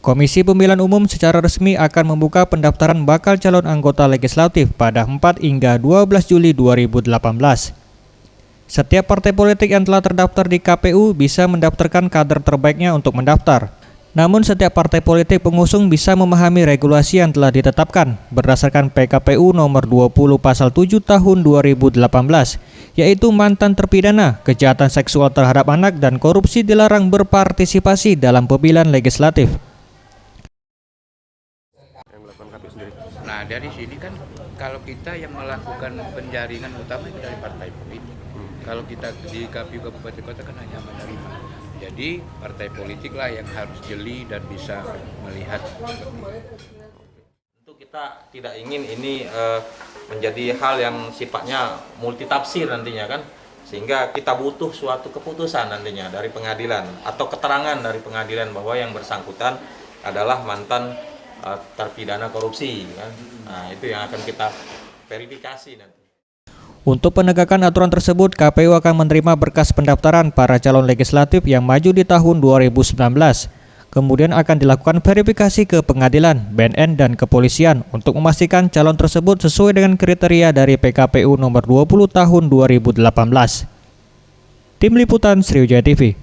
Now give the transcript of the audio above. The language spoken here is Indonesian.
Komisi Pemilihan Umum secara resmi akan membuka pendaftaran bakal calon anggota legislatif pada 4 hingga 12 Juli 2018. Setiap partai politik yang telah terdaftar di KPU bisa mendaftarkan kader terbaiknya untuk mendaftar. Namun setiap partai politik pengusung bisa memahami regulasi yang telah ditetapkan berdasarkan PKPU nomor 20 pasal 7 tahun 2018, yaitu mantan terpidana, kejahatan seksual terhadap anak dan korupsi dilarang berpartisipasi dalam pemilihan legislatif. Nah, dari sini kan kalau kita yang melakukan penjaringan utama itu dari partai politik. Kalau kita di KPU Kabupaten Kota kan hanya menerima. Jadi partai politik lah yang harus jeli dan bisa melihat seperti itu. Tentu kita tidak ingin ini menjadi hal yang sifatnya multitafsir nantinya kan, sehingga kita butuh suatu keputusan nantinya dari pengadilan atau keterangan dari pengadilan bahwa yang bersangkutan adalah mantan terpidana korupsi kan. Nah, itu yang akan kita verifikasi nanti. Untuk penegakan aturan tersebut, KPU akan menerima berkas pendaftaran para calon legislatif yang maju di tahun 2019. Kemudian akan dilakukan verifikasi ke pengadilan, BNN, dan kepolisian untuk memastikan calon tersebut sesuai dengan kriteria dari PKPU nomor 20 tahun 2018. Tim Liputan Sriwijaya TV.